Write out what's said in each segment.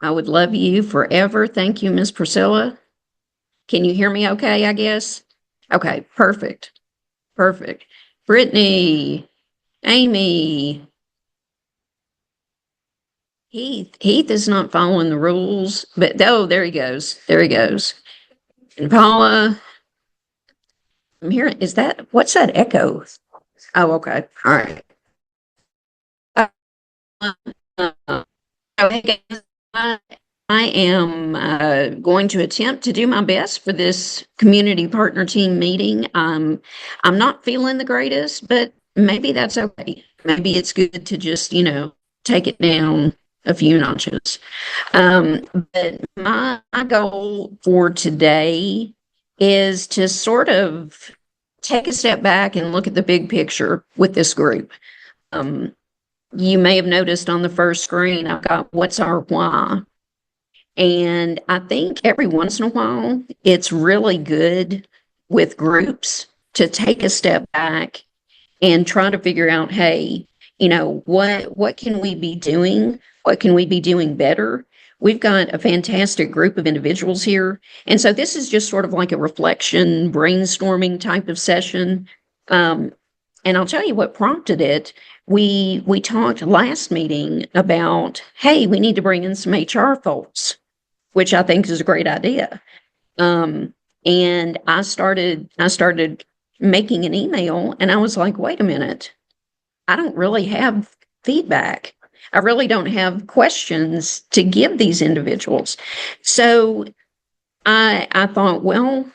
I would love you forever. Thank you, Miss Priscilla. Can you hear me okay, I guess? Okay, perfect. Perfect. Brittany, Amy, Heath is not following the rules, but oh, there he goes. There he goes. And Paula, I'm hearing, is that, what's that echo? Oh, okay. All right. Okay, guys, I am going to attempt to do my best for this community partner team meeting. I'm not feeling the greatest, but maybe that's okay. Maybe it's good to just, take it down a few notches. But my goal for today is to sort of take a step back and look at the big picture with this group. Um, you may have noticed on the first screen, I've got what's our why. And I think every once in a while, it's really good with groups to take a step back and try to figure out, hey, what can we be doing? What can we be doing better? We've got a fantastic group of individuals here. And so this is just sort of like a reflection, brainstorming type of session. Um, and I'll tell you what prompted it. We talked last meeting about, hey, we need to bring in some HR folks, which I think is a great idea. And I started making an email and I was like, wait a minute, I don't really have feedback. I really don't have questions to give these individuals. So I thought, well,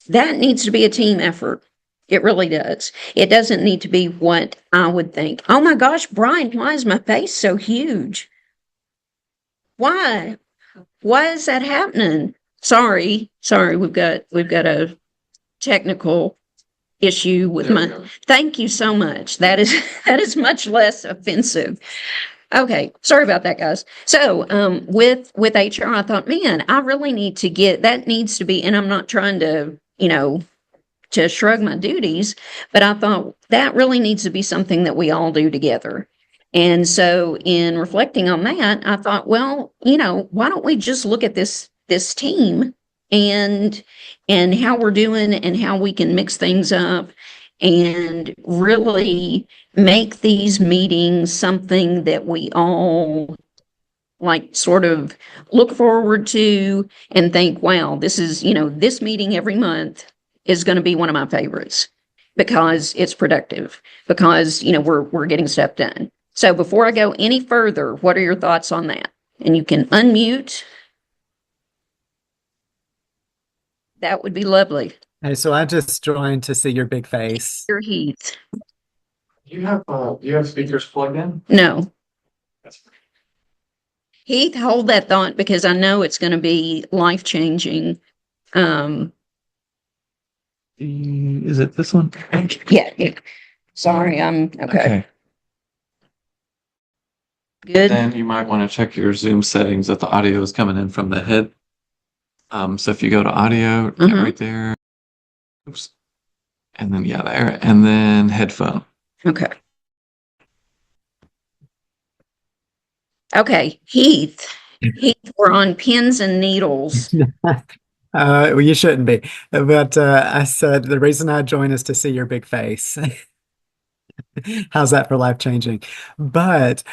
that needs to be a team effort. It really does. It doesn't need to be what I would think. Oh my gosh, Brian, why is my face so huge? Why? Why is that happening? Sorry, we've got a technical issue with my. Thank you so much. That is that is much less offensive. Okay, sorry about that, guys. So, with HR, I thought, man, I really need to get that needs to be, and I'm not trying to, to shrug my duties, but I thought that really needs to be something that we all do together. And so in reflecting on that, I thought, well, why don't we just look at this team and how we're doing and how we can mix things up and really make these meetings something that we all like sort of look forward to and think, wow, this is, this meeting every month is going to be one of my favorites because it's productive, because, we're getting stuff done. So before I go any further, what are your thoughts on that? And you can unmute. That would be lovely. Hey, so I just joined to see your big face. Your Heath. Do you have speakers plugged in? No. That's Heath, hold that thought because I know it's going to be life changing. Um, Is it this one? yeah. Sorry, I'm okay. Okay. Good. Then you might want to check your Zoom settings that the audio is coming in from the head. So if you go to audio, Mhm. right there. Oops. And then yeah, there. And then headphone. Okay. Okay. Heath, we're on pins and needles. Well, you shouldn't be. But I said the reason I joined is to see your big face. How's that for life changing? But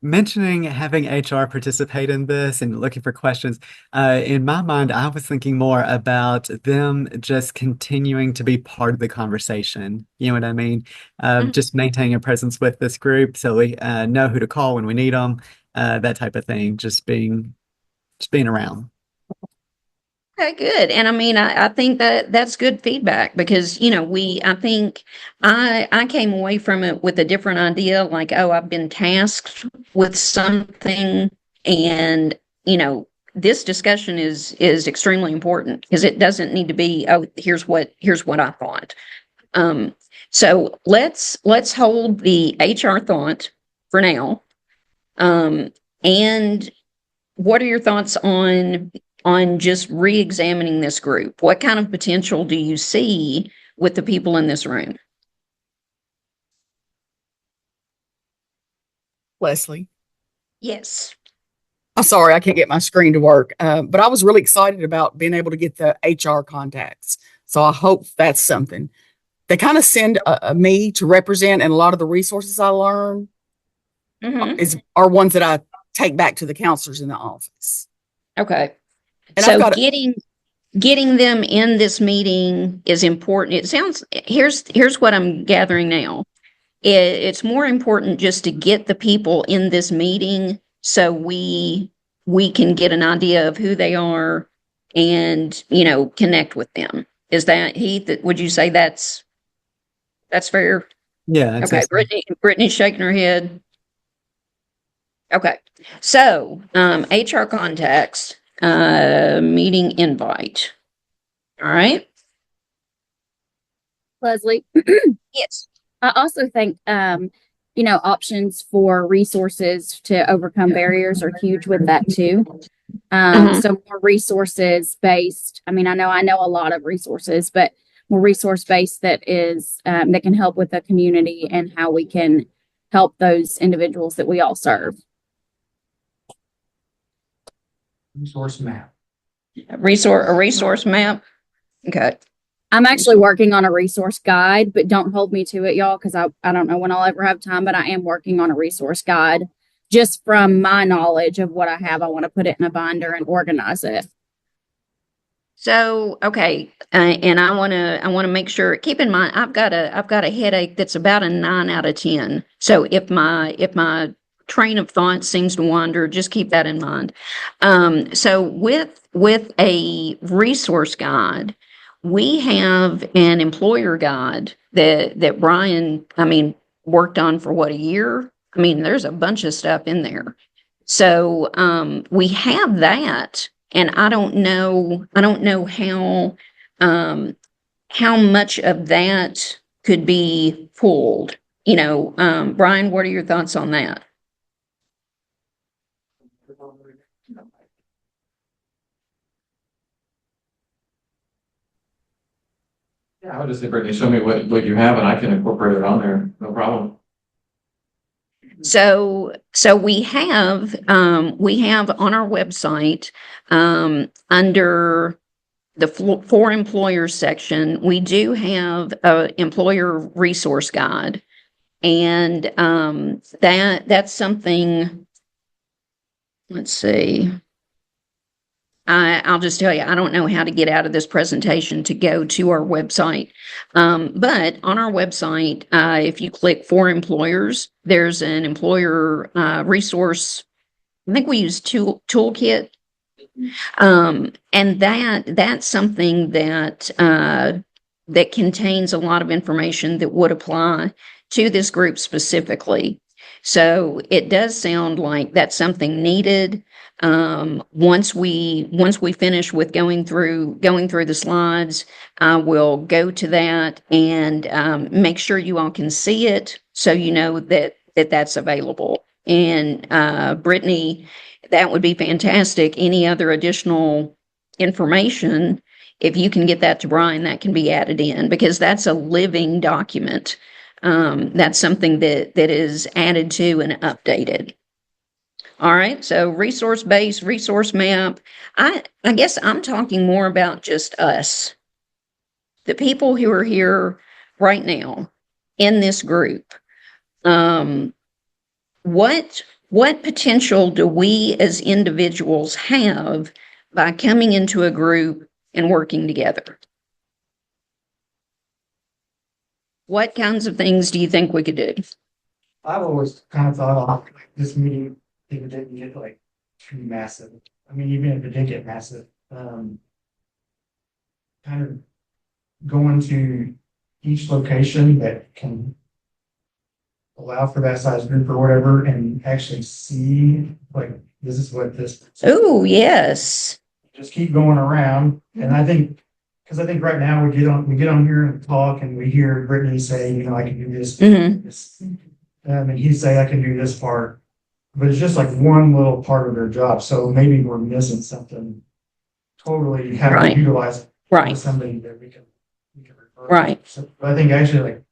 mentioning having HR participate in this and looking for questions, in my mind, I was thinking more about them just continuing to be part of the conversation. You know what I mean? Mhm. Just maintaining a presence with this group so we know who to call when we need them, that type of thing. Just being around. Okay, good. And I mean, I think that that's good feedback because, I think I came away from it with a different idea, like, oh, I've been tasked with something and, this discussion is extremely important because it doesn't need to be, oh, here's what I thought. Um, so let's hold the HR thought for now. Um, and what are your thoughts on just re-examining this group? What kind of potential do you see with the people in this room? Leslie. Yes. I'm sorry, I can't get my screen to work. But I was really excited about being able to get the HR contacts. So I hope that's something. They kind of send me to represent, and a lot of the resources I learn are ones that I take back to the counselors in the office. Okay. And So I've got getting them in this meeting is important. It sounds, here's what I'm gathering now. It's more important just to get the people in this meeting so we can get an idea of who they are and, connect with them. Is that, Heath, would you say that's fair? Yeah, that's Okay, excellent. Brittany's shaking her head. Okay, so HR contacts, meeting invite. All right. Leslie, Yes. I also think, options for resources to overcome barriers are huge with that too. So more resources based. I mean, I know a lot of resources, but more resource based that is, that can help with the community and how we can help those individuals that we all serve. Resource map. A resource map. Okay. I'm actually working on a resource guide, but don't hold me to it, y'all, because I don't know when I'll ever have time, but I am working on a resource guide. Just from my knowledge of what I have, I want to put it in a binder and organize it. So, okay, and I want to make sure, keep in mind, I've got a headache that's about a 9 out of 10. So if my train of thought seems to wander, just keep that in mind. So with a resource guide, we have an employer guide that Brian, worked on for what, a year? There's a bunch of stuff in there. So we have that, and I don't know how much of that could be pulled. Brian, what are your thoughts on that? Yeah, I would just say, Brittany, show me what you have and I can incorporate it on there. No problem. So we have on our website, under the for employers section, we do have a employer resource guide, and that's something. Let's see. I'll just tell you, I don't know how to get out of this presentation to go to our website. But on our website, if you click for employers, there's an employer resource. I think we use toolkit. And that's something that that contains a lot of information that would apply to this group specifically. So it does sound like that's something needed. Once we finish with going through the slides, we'll go to that and make sure you all can see it, so you know that's available. And Brittany, that would be fantastic. Any other additional information, if you can get that to Brian, that can be added in, because that's a living document. That's something that is added to and updated. All right, so resource-based, resource map. I guess I'm talking more about just us, the people who are here right now in this group. What potential do we as individuals have by coming into a group and working together? What kinds of things do you think we could do? I've always kind of thought this meeting, if it didn't get like too massive. Even if it did get massive, kind of going to each location that can allow for that size group or whatever, and actually see, like, this is what this. Oh, yes. Just keep going around, and I think, because I think right now we get on here and talk, and we hear Brittany say, I can do this. This. And he'd say, I can do this part. But it's just like one little part of their job. So maybe we're missing something. Totally have to utilize somebody that we can refer. Right. So, but I think actually, like,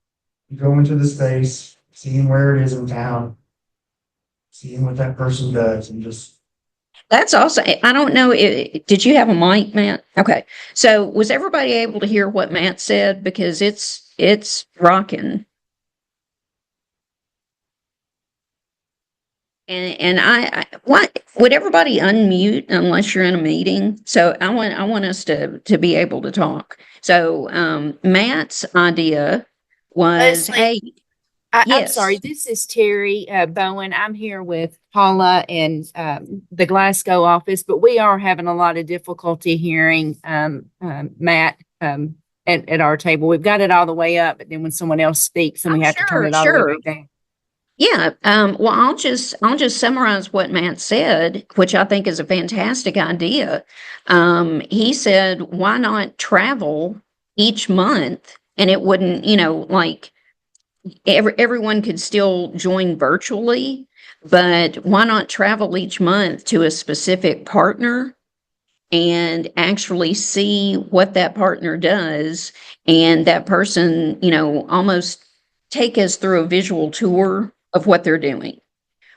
you go into the space, seeing where it is in town, seeing what that person does, and just That's also, I don't know, did you have a mic, Matt? Okay. So was everybody able to hear what Matt said? Because it's rocking. And would everybody unmute unless you're in a meeting? So I want us to be able to talk. So Matt's idea was, Leslie, hey, I'm sorry. yes, This is Terry Bowen. I'm here with Paula and the Glasgow office, but we are having a lot of difficulty hearing Matt at our table. We've got it all the way up, but then when someone else speaks, then we oh, have to turn sure, it all the way sure. back down. Yeah, well, I'll just summarize what Matt said, which I think is a fantastic idea. He said, why not travel each month? And it wouldn't, like everyone could still join virtually, but why not travel each month to a specific partner and actually see what that partner does, and that person, almost take us through a visual tour of what they're doing.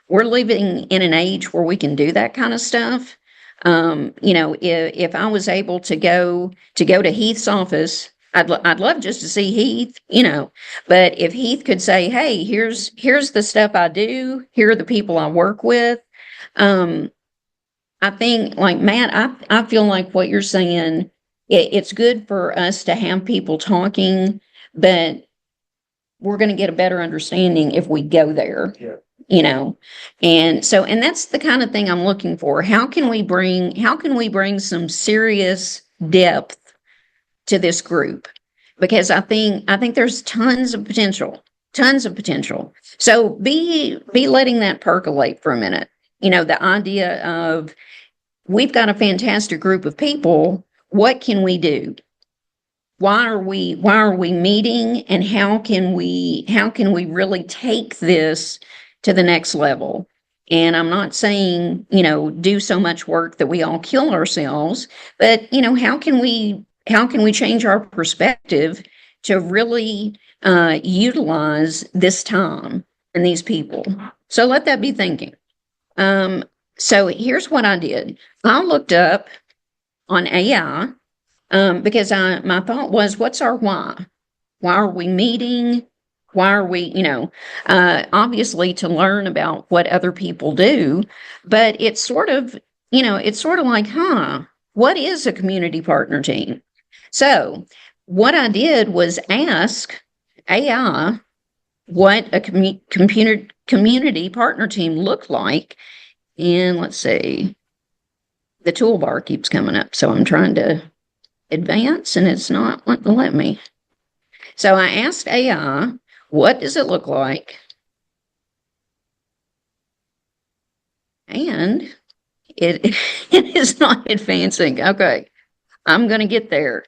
We're living in an age where we can do that kind of stuff. If I was able to go to Heath's office, I'd love just to see Heath, but if Heath could say, hey, here's the stuff I do, here are the people I work with. I think, like Matt, I feel like what you're saying, it's good for us to have people talking, but we're going to get a better understanding if we go there. Yeah. And that's the kind of thing I'm looking for. How can we bring some serious depth to this group? Because I think there's tons of potential. So be letting that percolate for a minute. The idea of, we've got a fantastic group of people. What can we do? Why are we meeting, and how can we really take this to the next level? And I'm not saying, do so much work that we all kill ourselves, but how can we change our perspective to really utilize this time and these people? So let that be thinking. So here's what I did. I looked up on AI, because my thought was, what's our why? Why are we meeting? Why are we, obviously to learn about what other people do, but it's sort of like, what is a community partner team? So what I did was ask AI what a community partner team looked like. And let's see, the toolbar keeps coming up, so I'm trying to advance and it's not wanting to let me. So I asked AI, what does it look like? And it it is not advancing. Okay, I'm going to get there.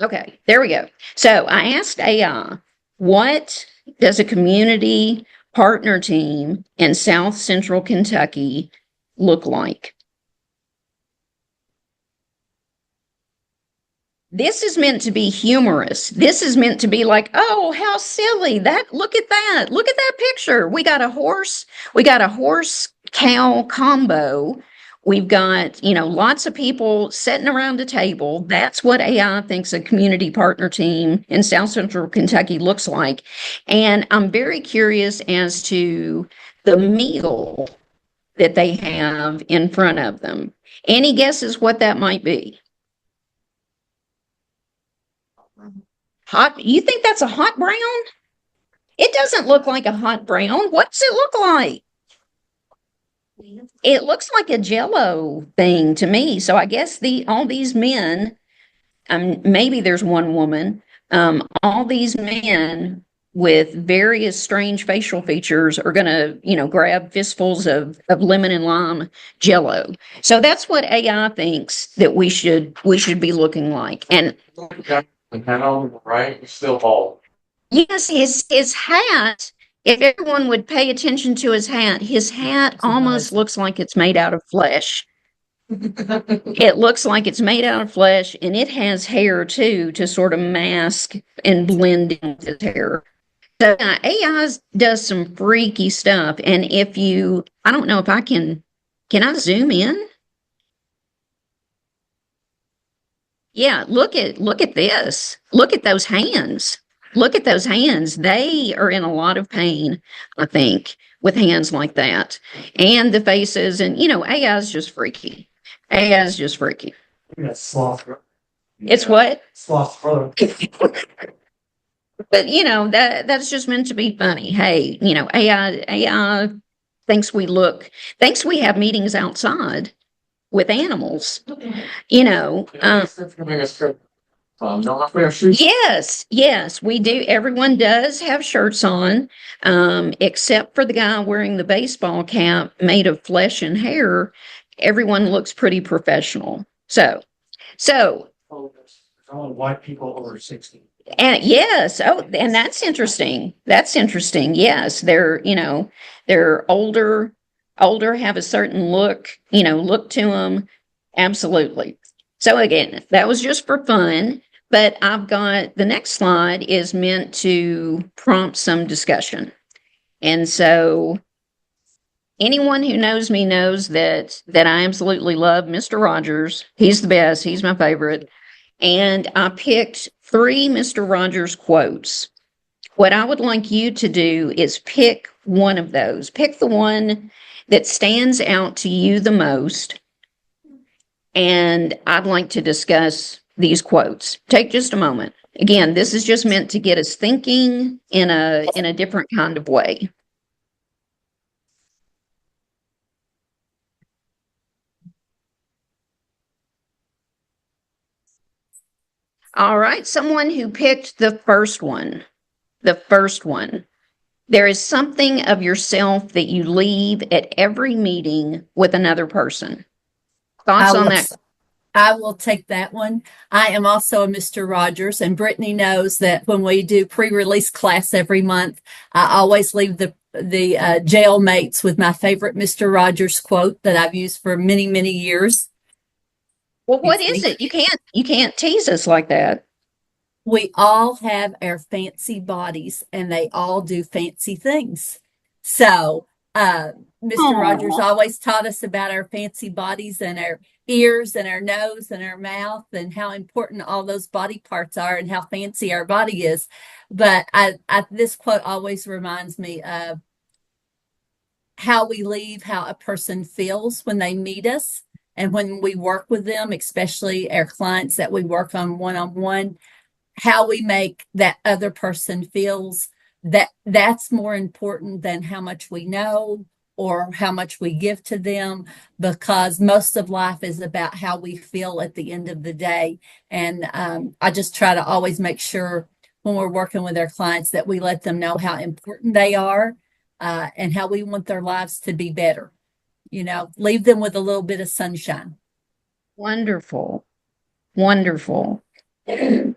Okay, there we go. So I asked AI, what does a community partner team in South Central Kentucky look like? This is meant to be humorous. This is meant to be like, oh, how silly that, look at that picture. We got a horse cow combo. We've got, lots of people sitting around a table. That's what AI thinks a community partner team in South Central Kentucky looks like. And I'm very curious as to the meal that they have in front of them. Any guesses what that might be? Hot? You think that's a hot brown? It doesn't look like a hot brown. What does it look like? It looks like a Jello thing to me. So I guess all these men, maybe there's one woman, all these men with various strange facial features are going to, grab fistfuls of lemon and lime Jello. So that's what AI thinks that we should be looking like. And The hat on, right? Still bald. yes, his hat, if everyone would pay attention to his hat almost looks like it's made out of flesh. It looks like it's made out of flesh, and it has hair too to sort of mask and blend in with his hair. So AI does some freaky stuff. And if you, I don't know if can I zoom in? Yeah, look at this. Look at those hands. Look at those hands. They are in a lot of pain, I think, with hands like that. And the faces, and AI is just freaky. AI is just freaky. That's sloth. It's what? Sloth throat. But that's just meant to be funny. Hey, AI thinks we have meetings outside with animals. Yes, we do. Everyone does have shirts on, except for the guy wearing the baseball cap made of flesh and hair. Everyone looks pretty professional. So, All white people over 60. and yes, and that's interesting. That's interesting. Yes, they're older, have a certain look to them. Absolutely. So again, that was just for fun. But I've got the next slide is meant to prompt some discussion. And so anyone who knows me knows that I absolutely love Mr. Rogers. He's the best. He's my favorite. And I picked 3 Mr. Rogers quotes. What I would like you to do is pick one of those. Pick the one that stands out to you the most. And I'd like to discuss these quotes. Take just a moment. Again, this is just meant to get us thinking in a different kind of way. All right, someone who picked the first one. The first one. There is something of yourself that you leave at every meeting with another person. Thoughts on that? I will take that one. I am also a Mr. Rogers, and Brittany knows that when we do pre-release class every month, I always leave the jail mates with my favorite Mr. Rogers quote that I've used for many, many years. Well, what is it? You can't tease us like that. We all have our fancy bodies, and they all do fancy things. So, Mr. Rogers always taught us about our fancy bodies and our ears and our nose and our mouth and how important all those body parts are and how fancy our body is. But this quote always reminds me of how we leave, how a person feels when they meet us and when we work with them, especially our clients that we work on one-on-one, how we make that other person feels. That's more important than how much we know or how much we give to them, because most of life is about how we feel at the end of the day. And I just try to always make sure when we're working with our clients that we let them know how important they are and how we want their lives to be better. Leave them with a little bit of sunshine. Wonderful. Wonderful. Did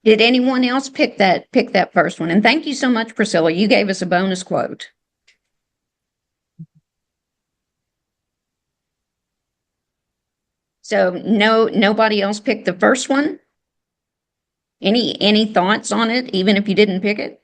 anyone else pick that first one? And thank you so much, Priscilla. You gave us a bonus quote. So nobody else picked the first one? Any thoughts on it, even if you didn't pick it?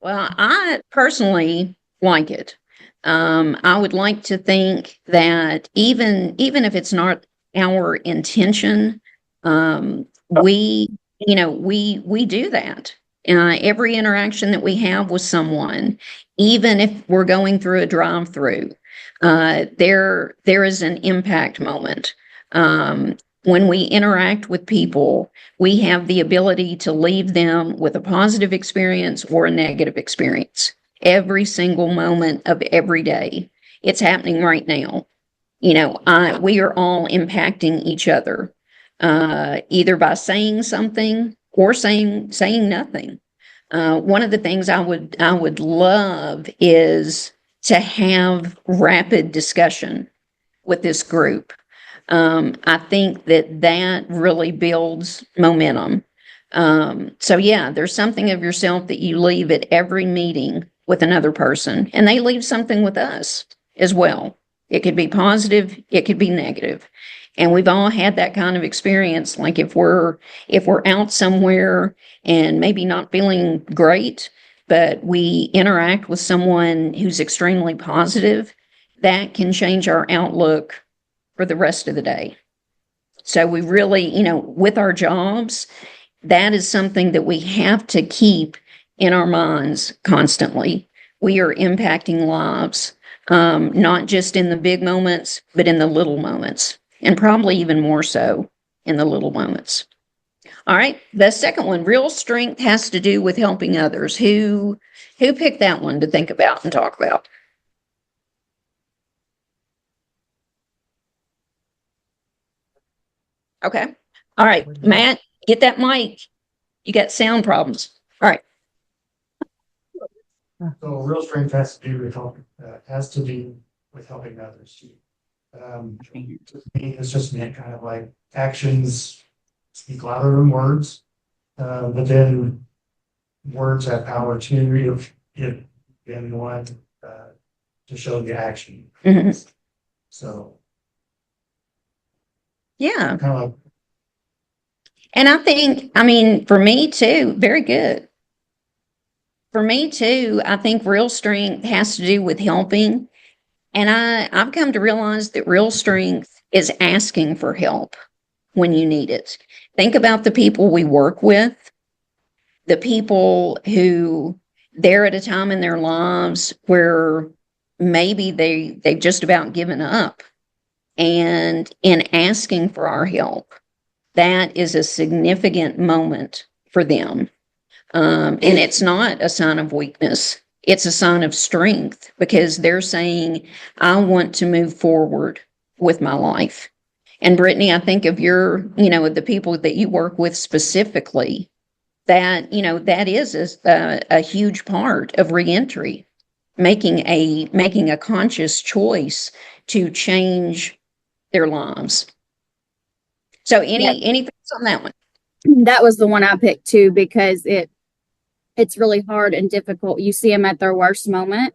Well, I personally like it. I would like to think that even if it's not our intention, we do that. Every interaction that we have with someone, even if we're going through a drive-through, there is an impact moment. When we interact with people, we have the ability to leave them with a positive experience or a negative experience. Every single moment of every day. It's happening right now. We are all impacting each other, either by saying something or saying nothing. One of the things I would love is to have rapid discussion with this group. I think that really builds momentum. So yeah, there's something of yourself that you leave at every meeting with another person, and they leave something with us as well. It could be positive, it could be negative. And we've all had that kind of experience. Like if we're out somewhere and maybe not feeling great, but we interact with someone who's extremely positive, that can change our outlook for the rest of the day. So we really, with our jobs, that is something that we have to keep in our minds constantly. We are impacting lives, not just in the big moments, but in the little moments, and probably even more so in the little moments. All right, the second one, real strength has to do with helping others. Who picked that one to think about and talk about? Okay. All right, Matt, get that mic. You got sound problems. All right. So real strength has to do with helping others too. To me, it's just meant kind of like actions speak louder than words, but then words have power too if been one to show the action. Mhm. So Yeah. kind of like And for me too, very good. For me too, I think real strength has to do with helping. And I've come to realize that real strength is asking for help when you need it. Think about the people we work with, the people who they're at a time in their lives where maybe they've just about given up. And in asking for our help, that is a significant moment for them. And it's not a sign of weakness. It's a sign of strength because they're saying, I want to move forward with my life. And Brittany, I think of the people that you work with specifically, that is a huge part of reentry, making a conscious choice to change their lives. So any thoughts on that one? That was the one I picked too, because it's really hard and difficult. You see them at their worst moment.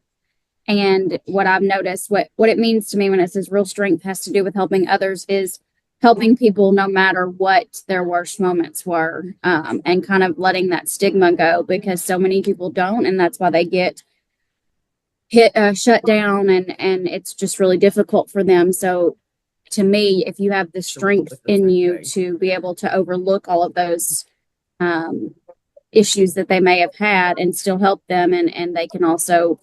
And what I've noticed, what it means to me when it says real strength has to do with helping others, is helping people no matter what their worst moments were, and kind of letting that stigma go, because so many people don't, and that's why they get shut down, and it's just really difficult for them. So to me, if you have the strength in you to be able to overlook all of those issues that they may have had and still help them, and they can also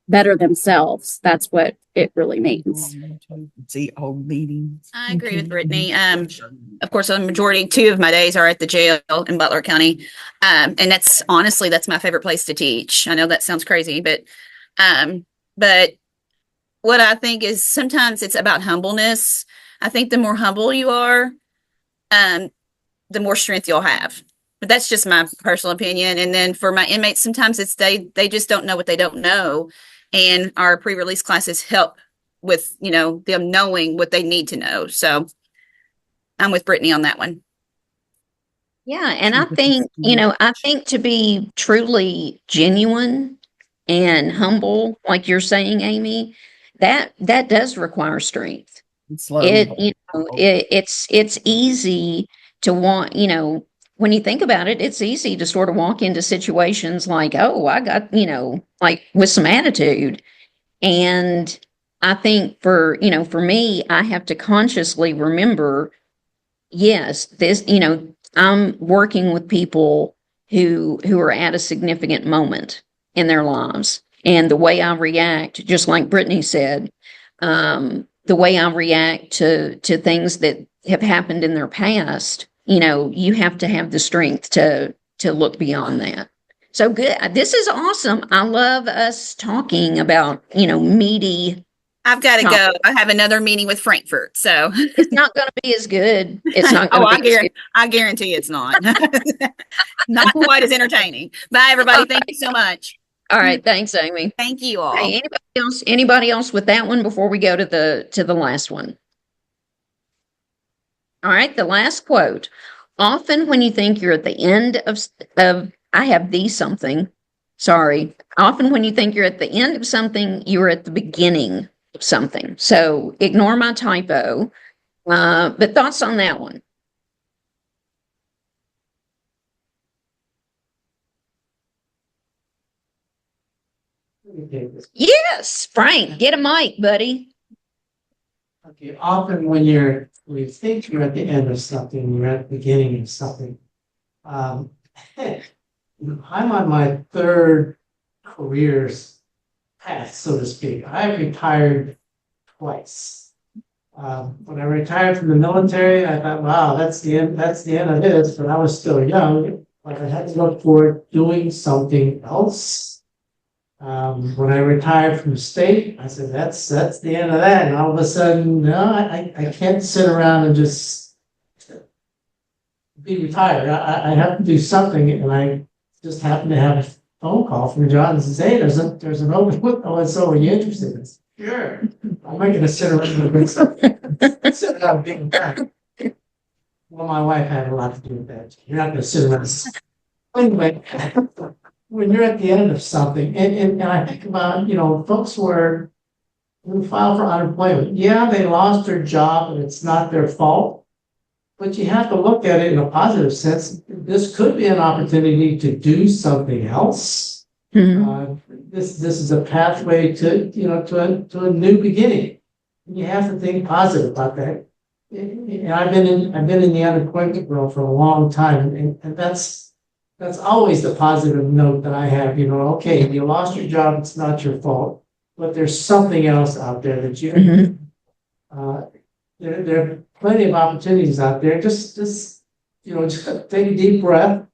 better themselves, that's what it really means. See old meetings. I agree with Brittany. Of course, the majority, 2 of my days are at the jail in Butler County. And that's my favorite place to teach. I know that sounds crazy, but what I think is sometimes it's about humbleness. I think the more humble you are, the more strength you'll have. But that's just my personal opinion. And then for my inmates, sometimes it's they just don't know what they don't know. And our pre-release classes help with, them knowing what they need to know. So I'm with Brittany on that one. Yeah, and I think to be truly genuine and humble, like you're saying, Amy, that does require strength. It's easy to want, when you think about it, it's easy to sort of walk into situations like, oh, I got, like with some attitude. And I think for me, I have to consciously remember, yes, this, I'm working with people who are at a significant moment in their lives. And the way I react, just like Brittany said, the way I react to things that have happened in their past, you have to have the strength to look beyond that. So good. This is awesome. I love us talking about, meaty. I've got to go. I have another meeting with Frankfurt, so it's not going to be as good. It's not going to be. I guarantee it's not. Not quite as entertaining. Bye, everybody. Thank you so much. All right. Thanks, Amy. Thank you all. Hey, anybody else with that one before we go to the last one? All right. The last quote. Often when you think you're at the end of I have the something. Sorry. Often when you think you're at the end of something, you're at the beginning of something. So ignore my typo. But thoughts on that one? Yes, Frank, get a mic, buddy. Okay, often when you think you're at the end of something, you're at the beginning of something. I'm on my third career's path, so to speak. I retired twice. When I retired from the military, I thought, wow, that's the end of this, but I was still young, but I had to look for doing something else. When I retired from the state, I said, that's the end of that. And all of a sudden, no, I can't sit around and just be retired. I have to do something. And I just happened to have a phone call from John and says, hey, there's an open book. Oh, and so are you interested? I said, sure. I'm not going to sit around and sit around being retired. Well, my wife had a lot to do with that. You're not going to sit around. Anyway. When you're at the end of something, and I think about, folks who file for unemployment. Yeah, they lost their job and it's not their fault, but you have to look at it in a positive sense. This could be an opportunity to do something else. Mhm. This is a pathway to a new beginning. You have to think positive about that. And I've been in the unemployment world for a long time, and that's always the positive note that I have, okay, you lost your job, it's not your fault, but there's something else out there that Mhm. there are plenty of opportunities out there. Just take a deep breath,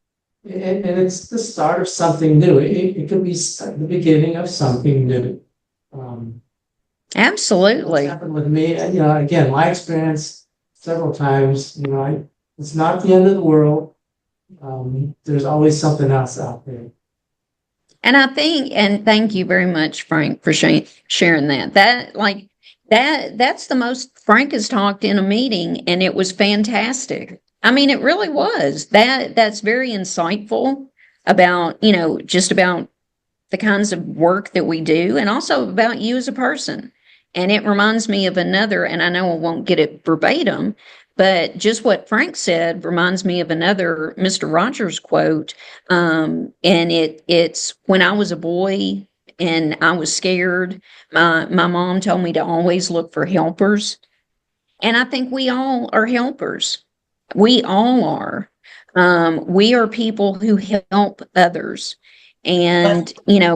and it's the start of something new. It could be the beginning of something new. What's Absolutely. happened with me, again, my experience several times, it's not the end of the world. There's always something else out there. And I think, and thank you very much, Frank, for sharing that. That's the most Frank has talked in a meeting, and it was fantastic. I mean, it really was. That's very insightful about, just about the kinds of work that we do, and also about you as a person. And it reminds me of another, and I know I won't get it verbatim, but just what Frank said reminds me of another Mr. Rogers quote. And it's when I was a boy and I was scared, my mom told me to always look for helpers. And I think we all are helpers. We all are. We are people who help others. And, go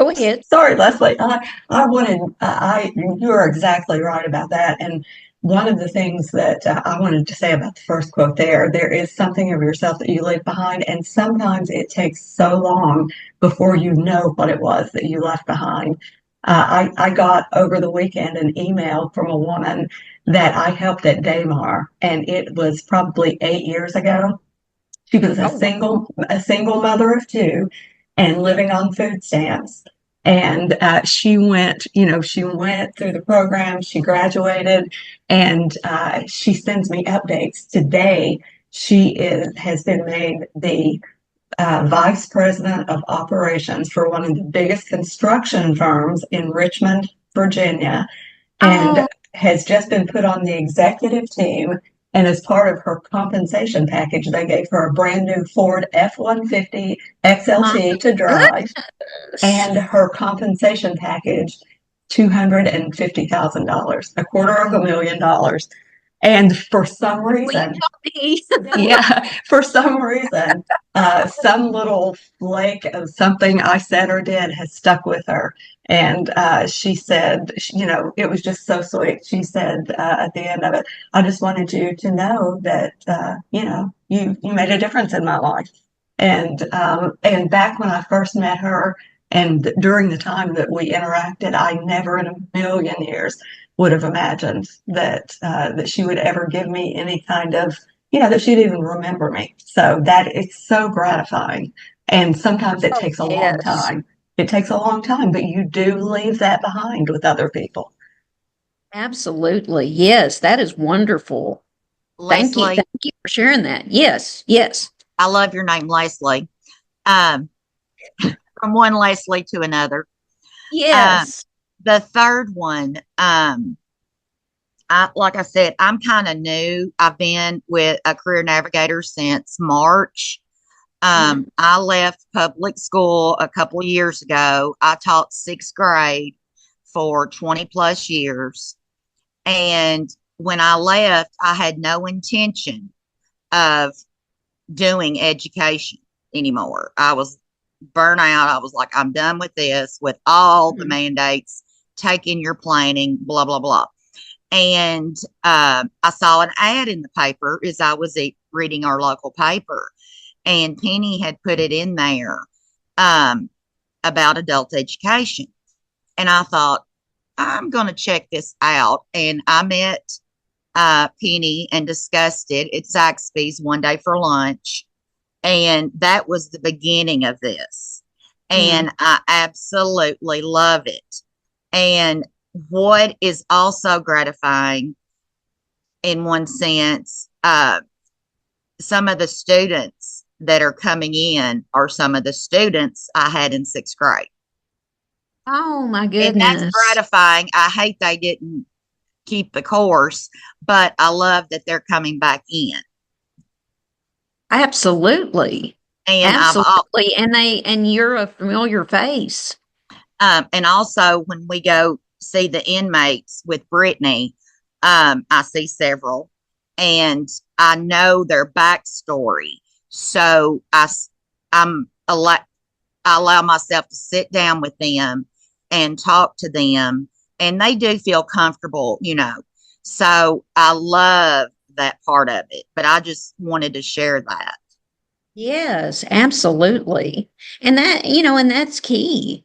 ahead. Sorry, Leslie. You are exactly right about that. And one of the things that I wanted to say about the first quote there is something of yourself that you leave behind. And sometimes it takes so long before you know what it was that you left behind. I got over the weekend an email from a woman that I helped at Daymar, and it was probably 8 years ago. She was a single mother of two and living on food stamps. And she went through the program, she graduated, and she sends me updates. Today, she has been made the vice president of operations for one of the biggest construction firms in Richmond, Virginia, and has just been put on the executive team. And as part of her compensation package, they gave her a brand new Ford F-150 XLT to drive, and her compensation package, $250,000, $250,000. And for some reason, some little flake of something I said or did has stuck with her. And she said, it was just so sweet. She said at the end of it, I just wanted you to know that, you made a difference in my life. And back when I first met her, and during the time that we interacted, I never in a million years would have imagined that she would ever give me any kind of, that she'd even remember me. So that it's so gratifying. And sometimes it takes a long time. It takes a long time, but you do leave that behind with other people. Absolutely. Yes, that is wonderful. Thank you. Thank you for sharing that. Yes. I love your name, Leslie. From one Leslie to another. Yes. The third one, like I said, I'm kind of new. I've been with a career navigator since March. I left public school a couple of years ago. I taught sixth grade for 20 plus years. And when I left, I had no intention of doing education anymore. I was burnt out. I was like, I'm done with this, with all the mandates, taking your planning, blah, blah, blah. And I saw an ad in the paper as I was reading our local paper, and Penny had put it in there about adult education. And I thought, I'm going to check this out. And I met Penny and discussed it at Zaxby's one day for lunch. And that was the beginning of this. And I absolutely love it. And what is also gratifying in one sense, some of the students that are coming in are some of the students I had in sixth grade. Oh my And goodness. that's gratifying. I hate they didn't keep the course, but I love that they're coming back in. Absolutely. And Absolutely. And you're a familiar face. and also when we go see the inmates with Brittany, I see several, and I know their backstory. So I allow myself to sit down with them and talk to them, and they do feel comfortable, you know. So I love that part of it, but I just wanted to share that. Yes, absolutely. And that, and that's key.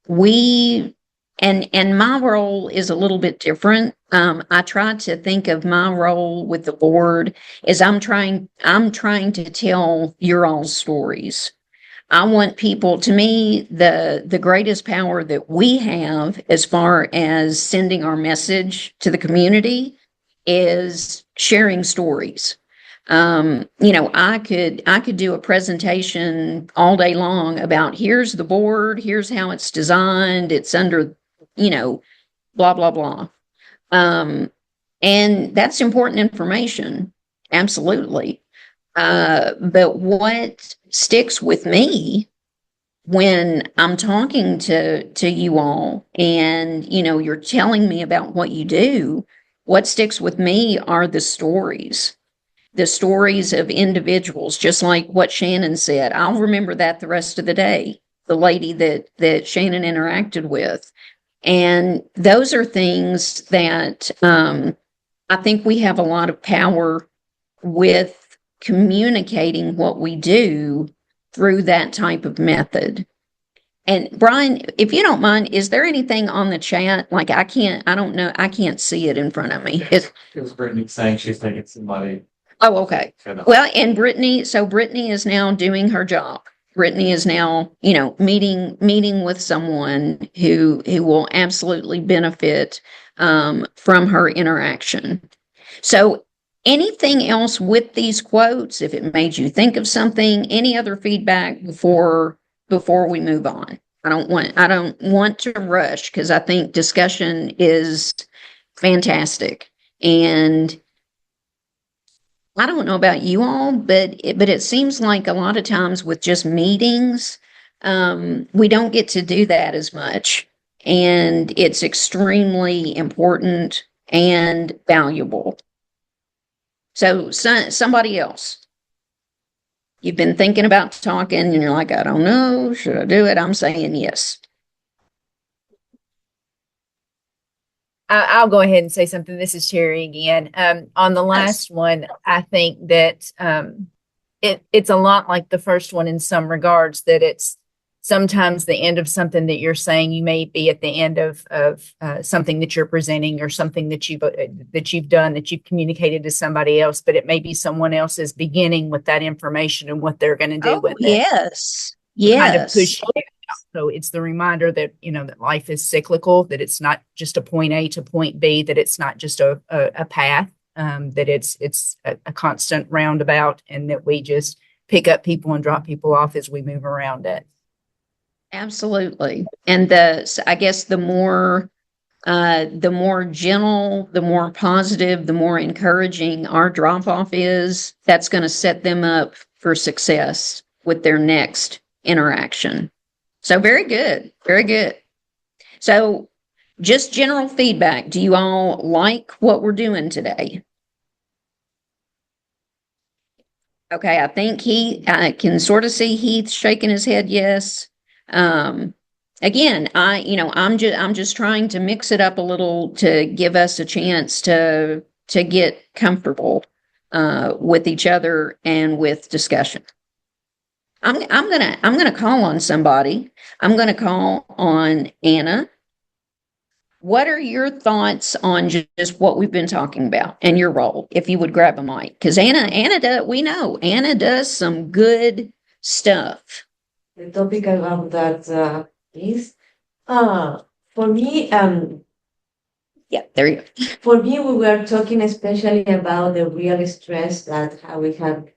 We and my role is a little bit different. I try to think of my role with the board as I'm trying to tell your all's stories. I want people, to me, the greatest power that we have as far as sending our message to the community is sharing stories. I could do a presentation all day long about here's the board, here's how it's designed, it's under, blah, blah, blah. And that's important information. Absolutely. But what sticks with me when I'm talking to you all and, you're telling me about what you do, what sticks with me are the stories of individuals, just like what Shannon said. I'll remember that the rest of the day, the lady that Shannon interacted with. And those are things that I think we have a lot of power with communicating what we do through that type of method. And Brian, if you don't mind, is there anything on the chat? Like I don't know, I can't see it in front of me. It was Brittany saying she's thinking somebody. Oh, okay. Well, and Brittany is now doing her job. Brittany is now, meeting with someone who will absolutely benefit from her interaction. So anything else with these quotes, if it made you think of something, any other feedback before we move on? I don't want to rush because I think discussion is fantastic. And I don't know about you all, but it seems like a lot of times with just meetings, we don't get to do that as much. And it's extremely important and valuable. So somebody else, you've been thinking about talking and you're like, I don't know, should I do it? I'm saying yes. I'll go ahead and say something. This is Sherry again. On the last one, I think that it's a lot like the first one in some regards, that it's sometimes the end of something that you're saying. You may be at the end of something that you're presenting or something that you've done, that you've communicated to somebody else, but it may be someone else's beginning with that information and what they're going to do with it. Yes. Kind of push you. So it's the reminder that, that life is cyclical, that it's not just a point A to point B, that it's not just a path, that it's a constant roundabout, and that we just pick up people and drop people off as we move around it. Absolutely. And I guess the more the more gentle, the more positive, the more encouraging our drop off is, that's going to set them up for success with their next interaction. So very good. Very good. So just general feedback. Do you all like what we're doing today? Okay, I think I can sort of see Heath shaking his head yes. Again, I'm just trying to mix it up a little to give us a chance to get comfortable with each other and with discussion. I'm gonna call on somebody. I'm gonna call on Anna. What are your thoughts on just what we've been talking about and your role? If you would grab a mic, because we know Anna does some good stuff. The topic about that is, for me, yeah, there you go. For me, we were talking especially about the real stress that how we can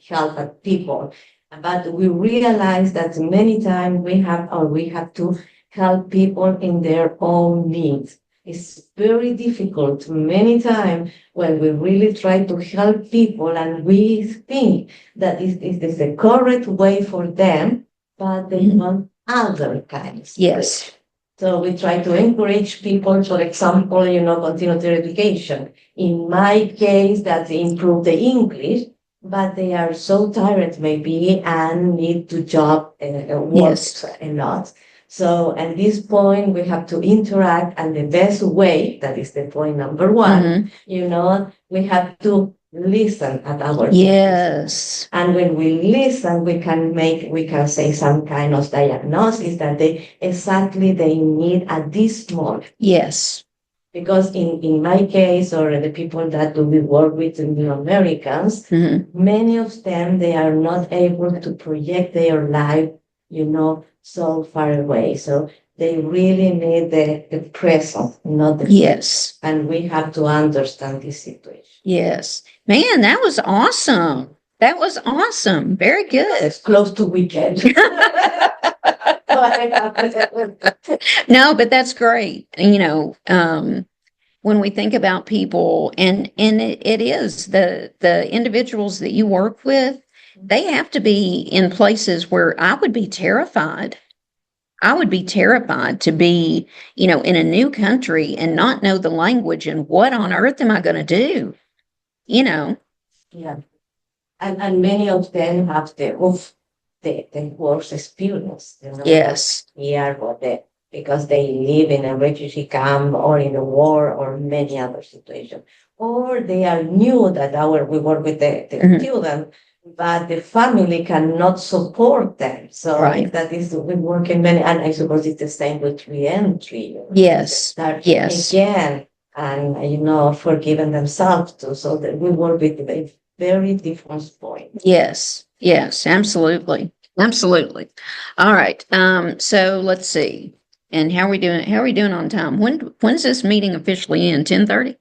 help people, but we realize that many times we have to help people in their own needs. It's very difficult many times when we really try to help people and we think that it is the correct way for them, but they want other kinds. Yes. So we try to encourage people, for example, continue their education. In my case, that improve the English, but they are so tired maybe and need to work a lot. So at this point, we have to interact, and the best way, that is the point number one, we have to listen at our yes. And when we listen, we can say some kind of diagnosis that they need at this moment. Yes. Because in my case, or the people that we work with in New Americans, many of them, they are not able to project their life, so far away. So they really need the present, not the yes. And we have to understand this situation. Yes. Man, that was awesome. That was awesome. Very good. It's close to weekend. No, but that's great. When we think about people, and it is the individuals that you work with, they have to be in places where I would be terrified. I would be terrified to be, in a new country and not know the language, and what on earth am I going to do? Yeah. And many of them have the worst experience. Yes. Because they live in a refugee camp or in a war or many other situations. Or they are new that we work with the student, but the family cannot support them. So that is, we work in many, and I suppose it's the same with reentry. Yes. Yes. Again, and, forgiving themselves too. So that we work with a very different point. Yes. Yes, absolutely. Absolutely. All right. So let's see. And how are we doing? How are we doing on time? When's this meeting officially end? 10:30?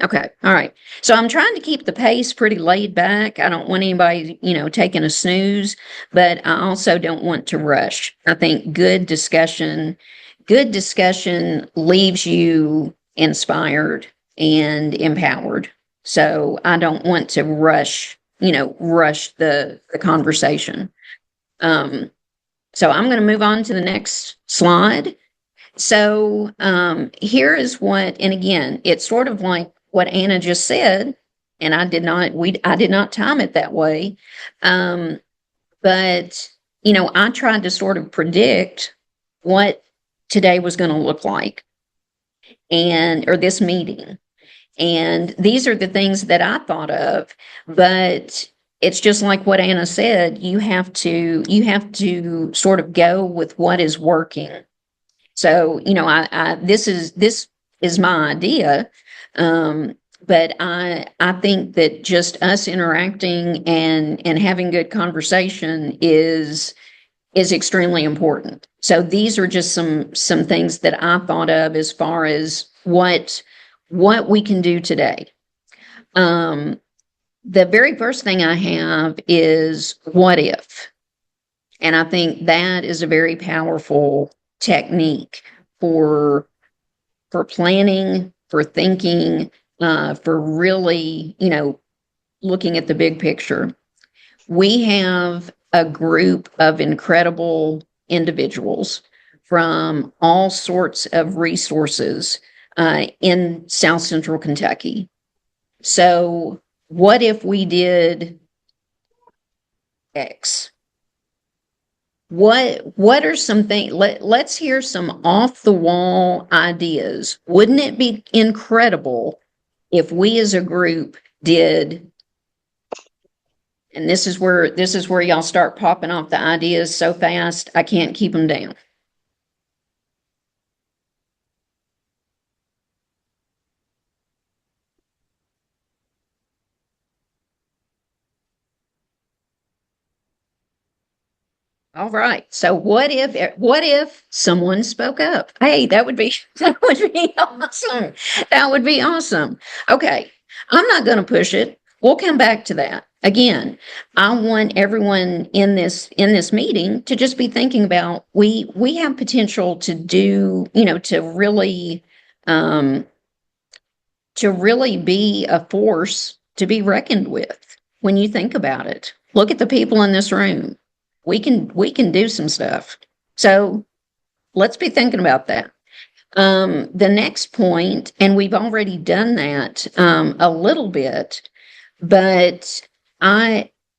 Okay. All right. So I'm trying to keep the pace pretty laid back. I don't want anybody, taking a snooze, but I also don't want to rush. I think good discussion leaves you inspired and empowered. So I don't want to rush the conversation. So I'm going to move on to the next slide. So here is and again, it's sort of like what Anna just said, and I did not time it that way. But I tried to sort of predict what today was going to look like, or this meeting. And these are the things that I thought of, but it's just like what Anna said, you have to sort of go with what is working. So, this is my idea. But I think that just us interacting and having good conversation is extremely important. So these are just some things that I thought of as far as what we can do today. The very first thing I have is what if? And I think that is a very powerful technique for for planning, for thinking, for really, looking at the big picture. We have a group of incredible individuals from all sorts of resources in South Central Kentucky. So what if we did X? What are some things? Let's hear some off the wall ideas. Wouldn't it be incredible if we as a group did? And this is where y'all start popping off the ideas so fast I can't keep them down. All right. So what if someone spoke up? Hey, that would be awesome. That would be awesome. Okay. I'm not going to push it. We'll come back to that. Again, I want everyone in this meeting to just be thinking about we have potential to do, to really be a force to be reckoned with when you think about it. Look at the people in this room. We can do some stuff. So let's be thinking about that. The next point, and we've already done that a little bit, but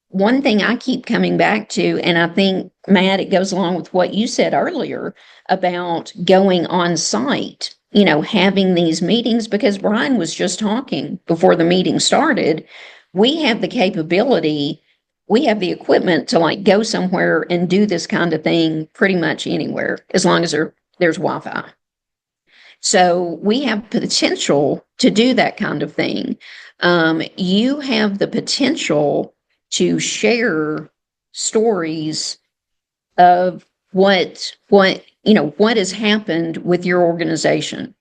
one thing I keep coming back to, and I think, Matt, it goes along with what you said earlier about going on site, having these meetings, because Brian was just talking before the meeting started. We have the capability, we have the equipment to go somewhere and do this kind of thing pretty much anywhere, as long as there's Wi-Fi. So we have potential to do that kind of thing. You have the potential to share stories of what has happened with your organization.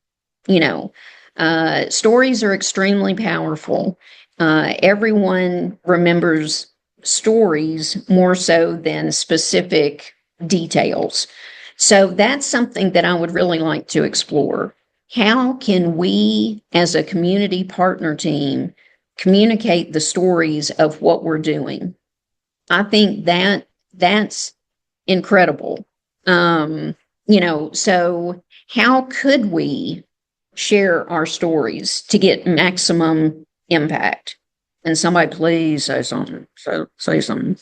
Stories are extremely powerful. Everyone remembers stories more so than specific details. So that's something that I would really like to explore. How can we, as a community partner team, communicate the stories of what we're doing? I think that's incredible. So how could we share our stories to get maximum impact? And somebody please say something. Say something.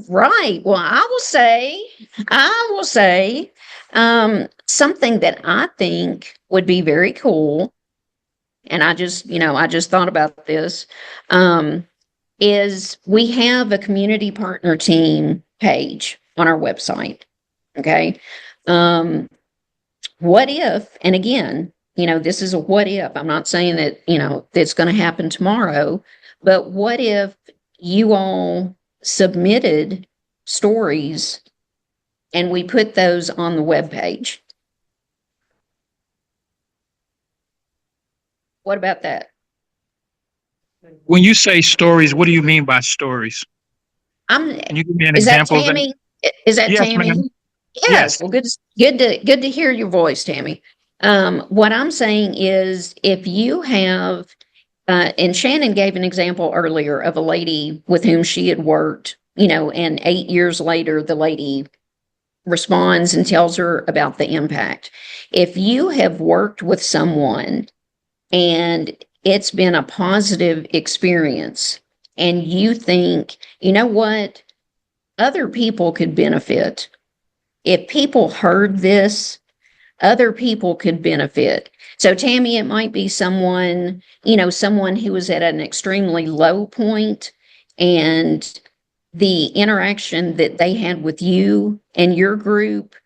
Right. Well, I will say, something that I think would be very cool, and I just thought about this, is we have a community partner team page on our website. Okay. What if, and again, this is a what if, I'm not saying that, that's going to happen tomorrow, but what if you all submitted stories and we put those on the webpage? What about that? When you say stories, what do you mean by stories? Can you give me an example? That Tammy? Is that yes, Tammy? ma'am. Yes. Well, good to hear your voice, Tammy. What I'm saying is, if you have, and Shannon gave an example earlier of a lady with whom she had worked, and 8 years later, the lady responds and tells her about the impact. If you have worked with someone and it's been a positive experience, and you think, what, other people could benefit. If people heard this, other people could benefit. So Tammy, it might be someone who was at an extremely low point, and the interaction that they had with you and your group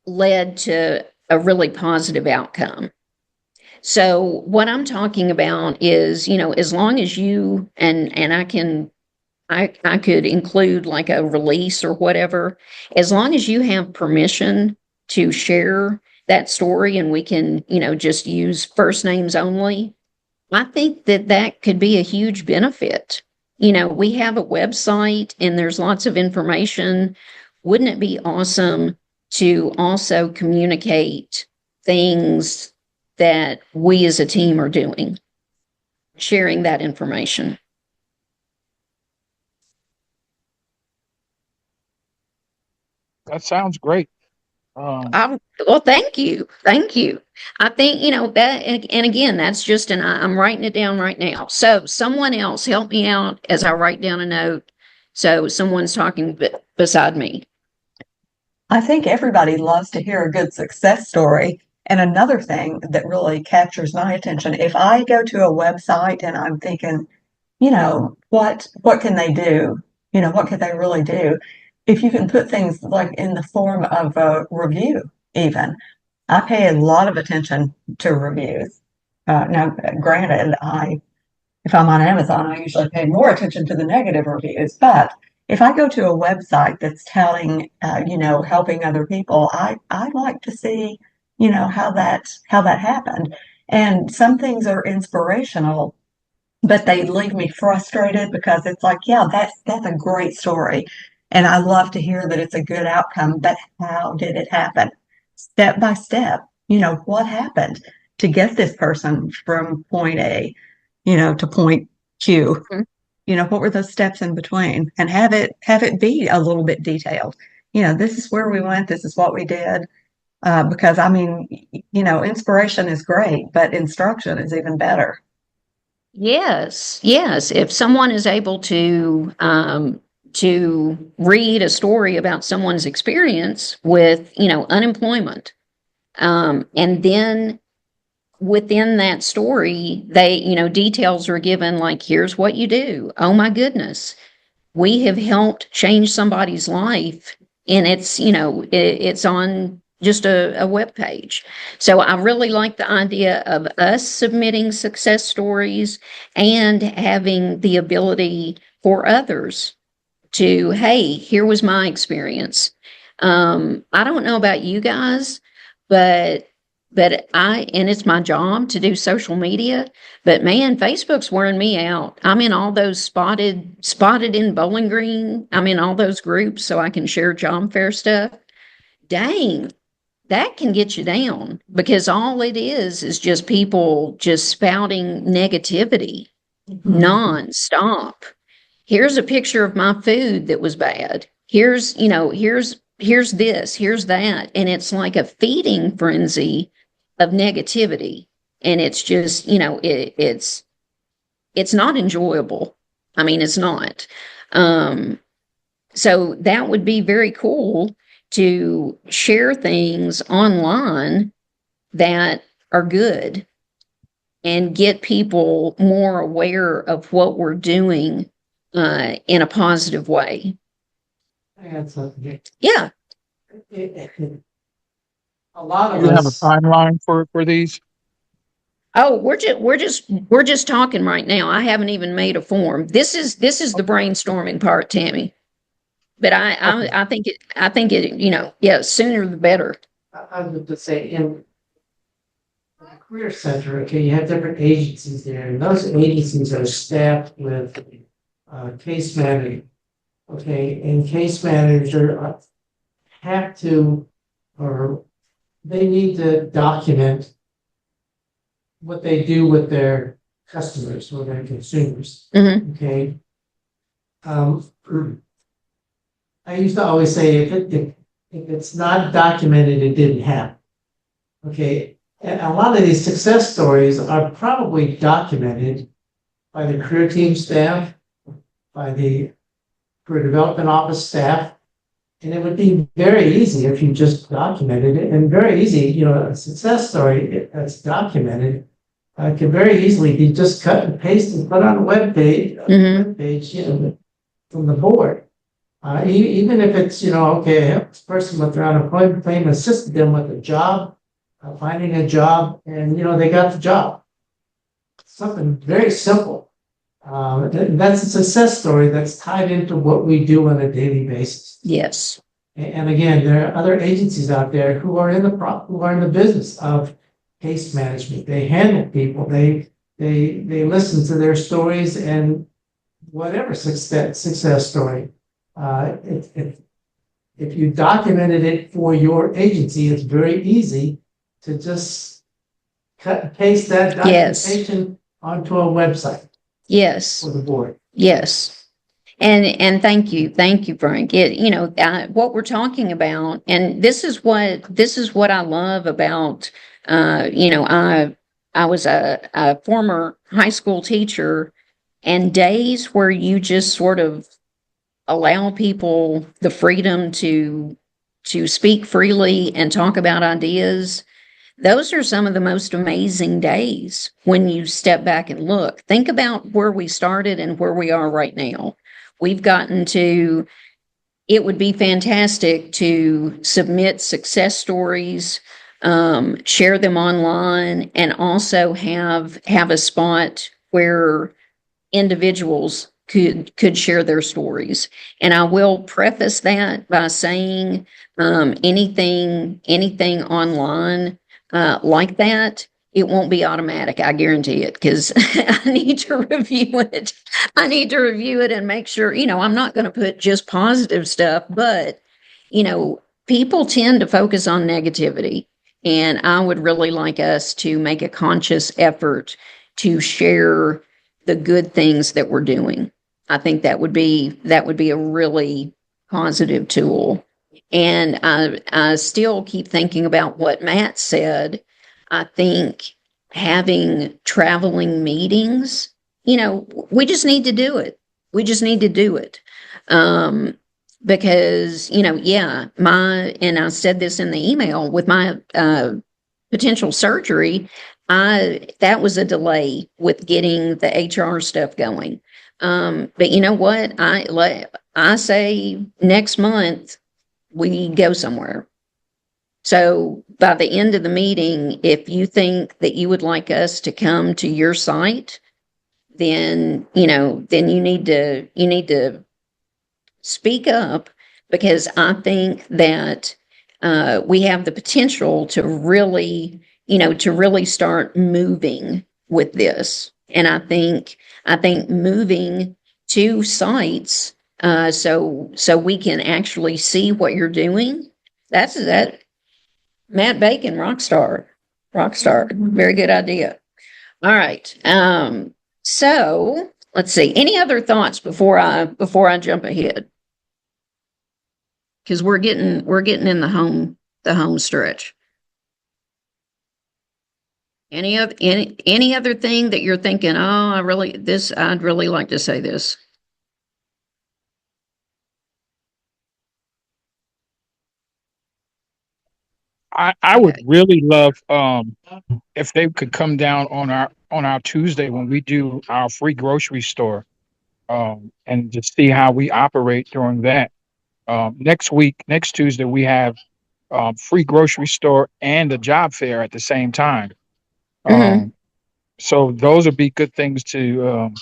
led to a really positive outcome. So what I'm talking about is, as long as you, and I could include a release or whatever, as long as you have permission to share that story and we can, just use first names only, I think that that could be a huge benefit. We have a website and there's lots of information. Wouldn't it be awesome to also communicate things that we as a team are doing, sharing that information? That sounds great. Well, thank you. Thank you. I think, that, and again, that's just I'm writing it down right now. So someone else help me out as I write down a note. So someone's talking beside me. I think everybody loves to hear a good success story. And another thing that really captures my attention, if I go to a website and I'm thinking, what can they do? What could they really do? If you can put things like in the form of a review, even. I pay a lot of attention to reviews. Now, granted, if I'm on Amazon, I usually pay more attention to the negative reviews, but if I go to a website that's telling, helping other people, I like to see, how that happened. And some things are inspirational, but they leave me frustrated because it's like, yeah, that's a great story. And I love to hear that it's a good outcome, but how did it happen? Step by step, what happened to get this person from point A, to point Q? What were those steps in between? And have it be a little bit detailed. This is where we went, this is what we did. Because inspiration is great, but instruction is even better. Yes. If someone is able to read a story about someone's experience with, unemployment, and then within that story, they, details are given like, here's what you do. Oh my goodness. We have helped change somebody's life. And it's, it's on just a web page. So I really like the idea of us submitting success stories and having the ability for others to, hey, here was my experience. I don't know about you guys, but and it's my job to do social media, but man, Facebook's wearing me out. I'm in all those spotted in Bowling Green. I'm in all those groups so I can share job fair stuff. Dang, that can get you down because all it is just people just spouting negativity nonstop. Here's a picture of my food that was bad. Here's this, here's that. And it's like a feeding frenzy of negativity. And it's just, it's not enjoyable. I mean, it's not. So that would be very cool to share things online that are good and get people more aware of what we're doing in a positive way. I had something. Yeah. A lot of You have a us. timeline for these? Oh, we're just talking right now. I haven't even made a form. This is the brainstorming part, Tammy. But I think it, yeah, sooner the better. I would just say in the Career Center, okay, you have different agencies there, and those agencies are staffed with case manager. Okay, and case manager have to, or they need to document what they do with their customers or their consumers. Mm-hmm. Okay. I used to always say if it's not documented, it didn't happen. Okay. And a lot of these success stories are probably documented by the career team staff, by the career development office staff. And it would be very easy if you just documented it, and very easy, a success story that's documented can very easily be just cut and pasted and put on a web page, from the board. Even if it's, okay, this person with their unemployment claim assisted them with a job, finding a job, and, they got the job. Something very simple. That's a success story that's tied into what we do on a daily basis. Yes. And again, there are other agencies out there who are in the business of case management. They handle people. They listen to their stories and whatever success story. If you documented it for your agency, it's very easy to just cut and paste that documentation onto a website Yes. for the board. Yes. And thank you, Frank. What we're talking about, and this is what I love about, I was a former high school teacher, and days where you just sort of allow people the freedom to speak freely and talk about ideas. Those are some of the most amazing days when you step back and look. Think about where we started and where we are right now. We've gotten to, it would be fantastic to submit success stories, share them online, and also have a spot where individuals could share their stories. And I will preface that by saying anything online like that, it won't be automatic. I guarantee it, because I need to review it. I need to review it and make sure, I'm not going to put just positive stuff, but, people tend to focus on negativity. And I would really like us to make a conscious effort to share the good things that we're doing. I think that would be a really positive tool. And I still keep thinking about what Matt said. I think having traveling meetings, we just need to do it. We just need to do it. Because, and I said this in the email, with my potential surgery, that was a delay with getting the HR stuff going. But you know what? I say next month we go somewhere. So by the end of the meeting, if you think that you would like us to come to your site, then you need to speak up, because I think that we have the potential to really start moving with this. And I think moving to sites so we can actually see what you're doing. That's Matt Bacon, rock star, very good idea. All right. So let's see. Any other thoughts before I jump ahead? Because we're getting in the home stretch. Any other thing that you're thinking, I'd really like to say this. I would really love if they could come down on our Tuesday when we do our free grocery store, and just see how we operate during that. Next Tuesday, we have free grocery store and a job fair at the same time. So those would be good things to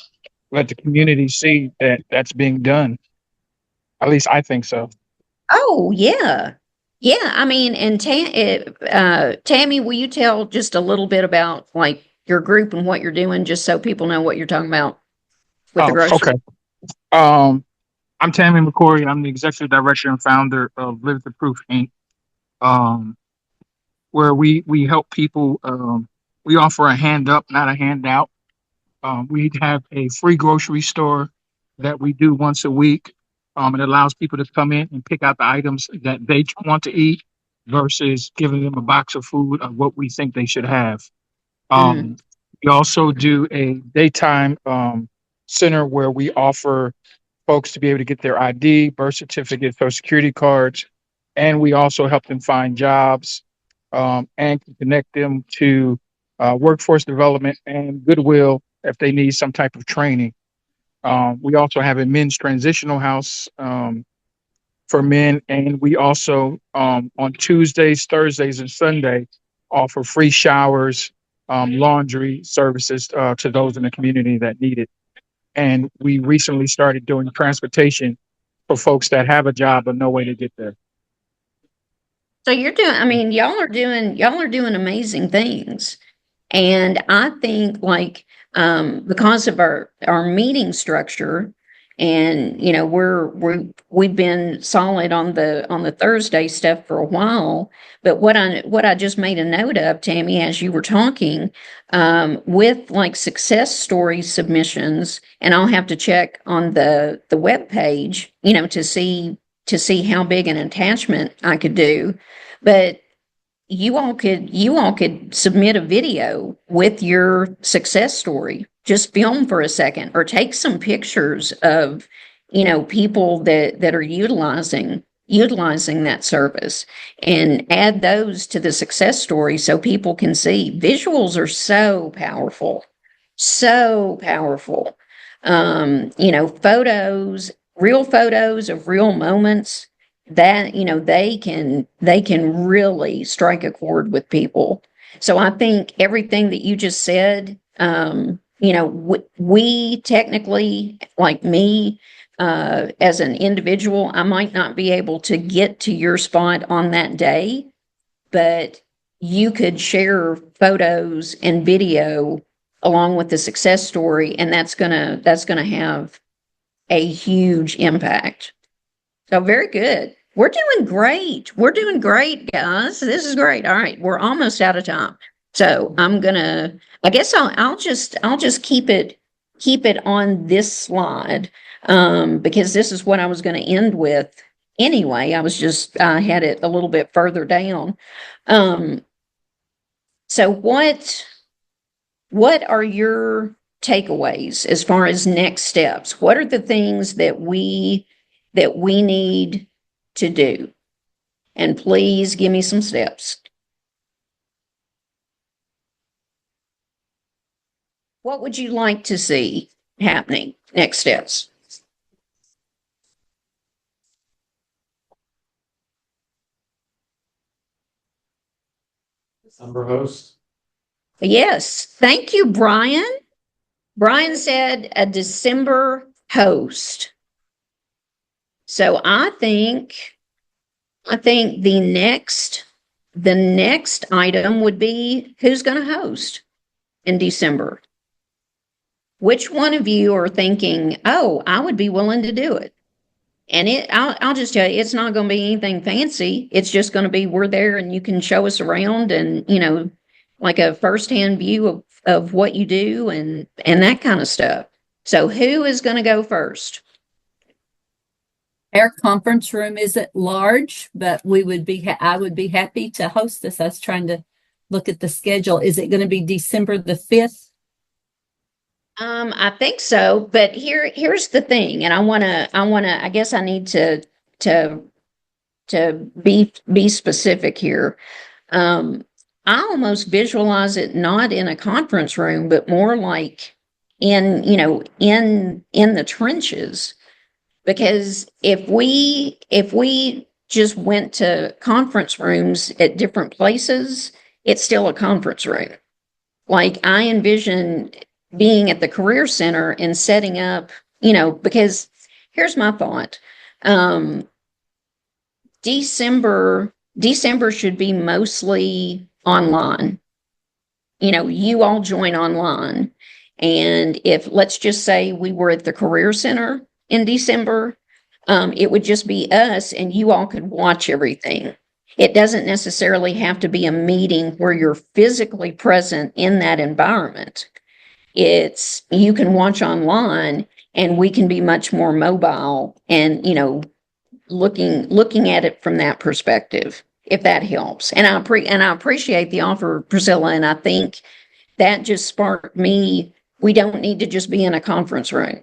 let the community see that that's being done. At least I think so. Oh, yeah. Yeah, I mean, and Tammy, will you tell just a little bit about like your group and what you're doing, just so people know what you're talking about with the grocery? Okay. I'm Tammy McCory. I'm the executive director and founder of Live the Proof Inc., where we help people. We offer a hand up, not a handout. We have a free grocery store that we do once a week. It allows people to come in and pick out the items that they want to eat versus giving them a box of food of what we think they should have. We also do a daytime center where we offer folks to be able to get their ID, birth certificate, Social Security cards, and we also help them find jobs and connect them to workforce development and Goodwill if they need some type of training. We also have a men's transitional house for men, and we also on Tuesdays, Thursdays, and Sunday offer free showers, laundry services to those in the community that need it. And we recently started doing transportation for folks that have a job but no way to get there. So you're doing, I mean, y'all are doing amazing things. And I think like because of our meeting structure, and you know we've been solid on the Thursday stuff for a while. But what I just made a note of, Tammy, as you were talking, with like success story submissions, and I'll have to check on the web page, you know, to see how big an attachment I could do, but you all could submit a video with your success story. Just film for a second or take some pictures of, you know, people that are utilizing that service and add those to the success story so people can see. Visuals are so powerful. So powerful. You know, real photos of real moments that you know they can really strike a chord with people. So I think everything that you just said, you know, we technically, like me, as an individual, I might not be able to get to your spot on that day, but you could share photos and video along with the success story, and that's gonna have a huge impact. So very good. We're doing great. We're doing great, guys. This is great. All right, we're almost out of time. So I guess I'll just keep it on this slide, because this is what I was going to end with anyway. I had it a little bit further down. So what are your takeaways as far as next steps? What are the things that we need to do? And please give me some steps. What would you like to see happening? Next steps. December host. Yes. Thank you, Brian. Brian said a December host. So I think the next item would be who's going to host in December. Which one of you are thinking, oh, I would be willing to do it? And I'll just tell you, it's not going to be anything fancy. It's just going to be, we're there and you can show us around and, you know, like a firsthand view of what you do and that kind of stuff. So who is going to go first? Our conference room isn't large, but I would be happy to host this. I was trying to look at the schedule. Is it going to be December the 5th? I think so, but here's the thing, and I guess I need to be specific here. I almost visualize it not in a conference room, but more like in the trenches. Because if we just went to conference rooms at different places, it's still a conference room. Like I envision being at the Career Center and setting up, you know, because here's my thought. December should be mostly online. You know, you all join online. And if, let's just say we were at the Career Center in December, it would just be us and you all could watch everything. It doesn't necessarily have to be a meeting where you're physically present in that environment. You can watch online and we can be much more mobile and, you know, looking at it from that perspective, if that helps. And I appreciate the offer, Priscilla, and I think that just sparked me. We don't need to just be in a conference room.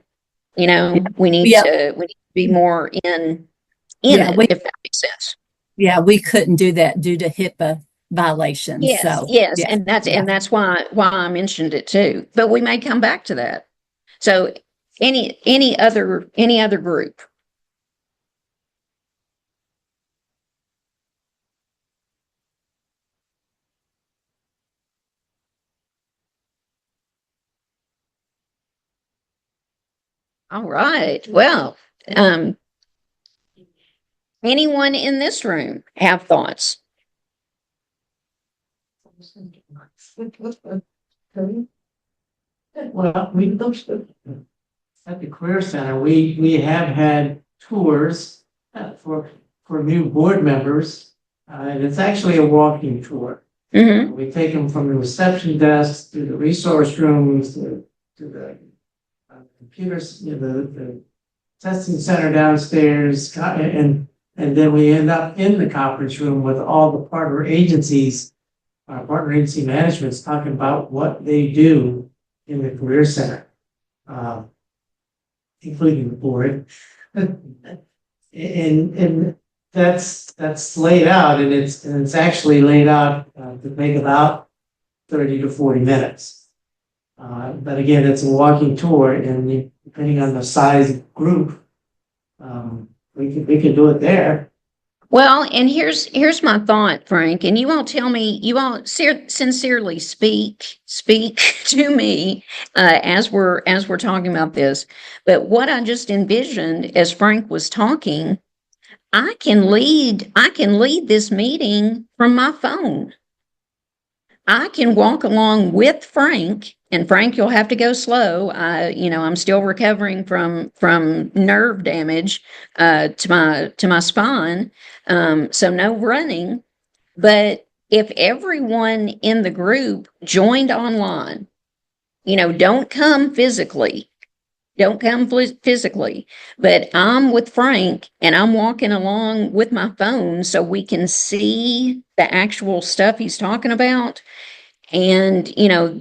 You know, we need to be more in it, if that makes sense. Yeah, we couldn't do that due to HIPAA violations. Yes, So yes, and that's why I mentioned it too. But we may come back to that. So any other group? All right. Well, anyone in this room have thoughts? Well, we looked at the Career Center, we have had tours for new board members. And it's actually a walking tour. Mm-hmm. We take them from the reception desk to the resource rooms to the computers, the testing center downstairs, and then we end up in the conference room with all the partner agencies, partner agency managements talking about what they do in the Career Center, including the board. and that's laid out, and it's actually laid out to take about 30 to 40 minutes. But again, it's a walking tour, and depending on the size group, we can do it there. Well, and here's my thought, Frank, and you all tell me, you all sincerely speak to me as we're talking about this. But what I just envisioned as Frank was talking, I can lead this meeting from my phone. I can walk along with Frank, and Frank, you'll have to go slow. I'm still recovering from nerve damage to my spine, so no running. But if everyone in the group joined online, don't come physically. Don't come physically, but I'm with Frank and I'm walking along with my phone so we can see the actual stuff he's talking about. And,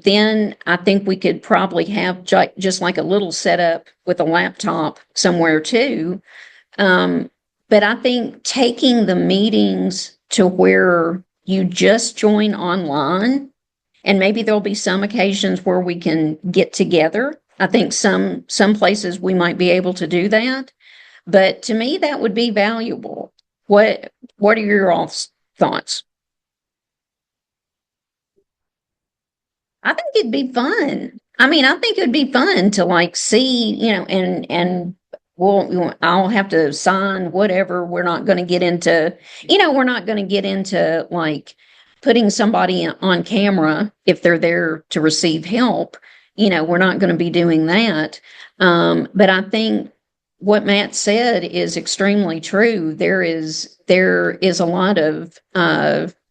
then I think we could probably have just like a little setup with a laptop somewhere too. But I think taking the meetings to where you just join online, and maybe there'll be some occasions where we can get together. I think some places we might be able to do that, but to me that would be valuable. What are your all's thoughts? I think it'd be fun. I mean, I think it'd be fun to like see, and I'll have to sign whatever. We're not going to get into, like putting somebody on camera if they're there to receive help. We're not going to be doing that. But I think what Matt said is extremely true. There is a lot of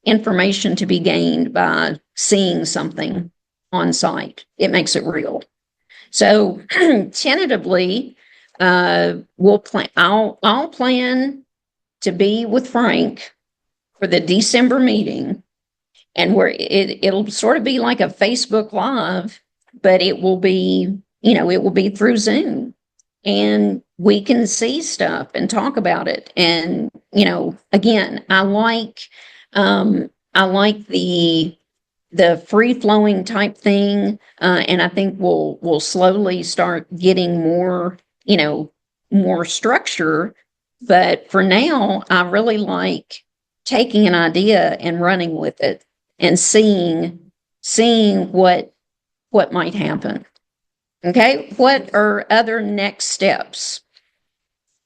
information to be gained by seeing something on site. It makes it real. So tentatively, we'll plan. I'll plan to be with Frank for the December meeting, and where it'll sort of be like a Facebook Live, but it will be through Zoom, and we can see stuff and talk about it. And again, I like the free flowing type thing, and I think we'll slowly start getting more structure. But for now, I really like taking an idea and running with it and seeing what might happen. Okay, what are other next steps?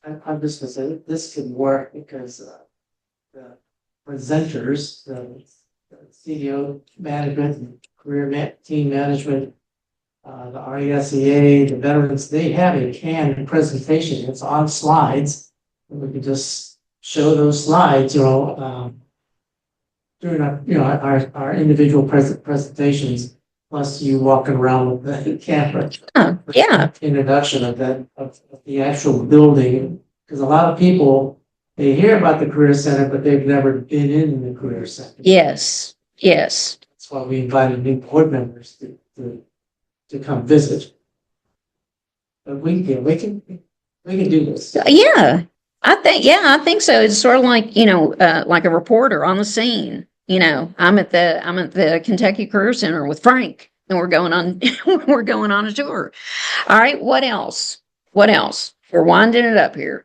I'm just gonna say this could work because the presenters, the CDO management, and career team management, the RESEA, the veterans, they have a canned presentation. It's on slides. And we can just show those slides, during our individual presentations. Plus, you walking around with the camera. Yeah. Introduction of the actual building, because a lot of people, they hear about the Career Center, but they've never been in the Career Center. Yes. That's why we invited new board members to come visit. But we can do this. Yeah, I think so. It's sort of like, like a reporter on the scene. I'm at the Kentucky Career Center with Frank, and we're going on a tour. All right, what else? We're winding it up here.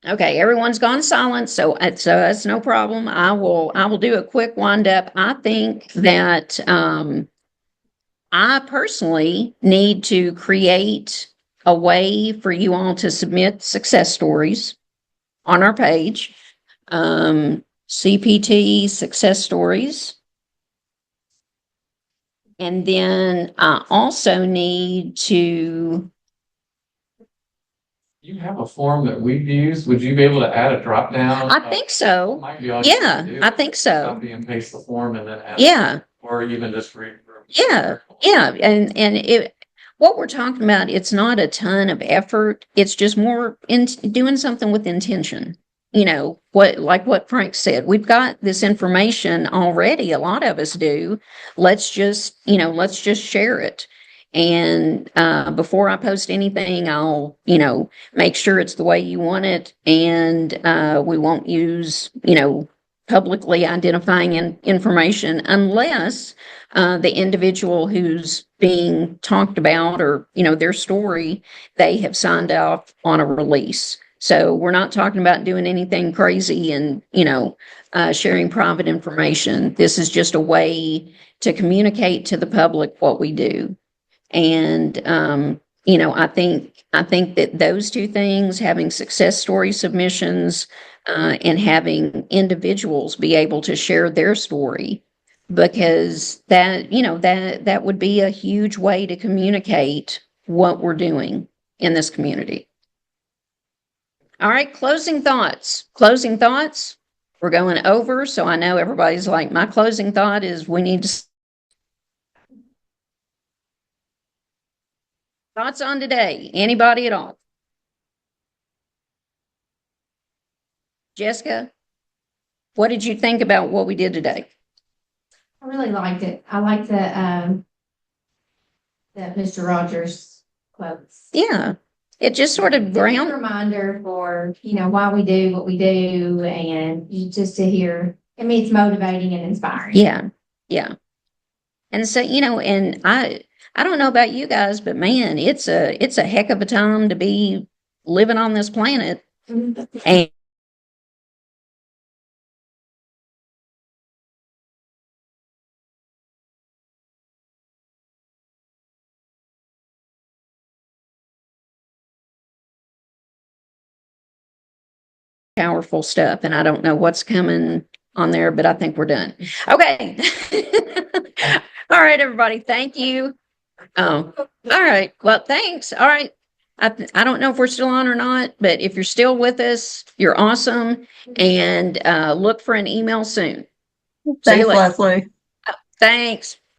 Okay, everyone's gone silent, so that's no problem. I will do a quick wind up. I think that I personally need to create a way for you all to submit success stories. on our page. CPT success stories. And then I also need to, You have a form that we've used. Would you be able to add a drop down? I think so. Might be all you Yeah, have to do. I think so. Copy and paste the form and then add. Yeah. Or even just read through. Yeah, yeah, and it, what we're talking about, it's not a ton of effort. It's just more in doing something with intention. You know, what Frank said, we've got this information already. A lot of us do. Let's just share it. And before I post anything, I'll, make sure it's the way you want it, and we won't use, publicly identifying information unless the individual who's being talked about, or their story, they have signed off on a release. So we're not talking about doing anything crazy and sharing private information. This is just a way to communicate to the public what we do. And I think that those two things, having success story submissions and having individuals be able to share their story, because that would be a huge way to communicate what we're doing in this community. All right, closing thoughts. Closing thoughts. We're going over, so I know everybody's like, my closing thought is we need to. Thoughts on today? Anybody at all? Jessica, what did you think about what we did today? I really liked it. I liked the Mr. Rogers quotes. Yeah, it just sort of It's a good reminder for why we do what we do, and just to hear. I mean, it's motivating and inspiring. Yeah, yeah. And so and I don't know about you guys, but man, it's a heck of a time to be living on this planet. And powerful stuff, and I don't know what's coming on there, but I think we're done. Okay. All right, everybody. Thank you. Oh, all right. Well, thanks. All right. I don't know if we're still on or not, but if you're still with us, you're awesome. And look for an email soon. Thanks, Leslie. Thanks.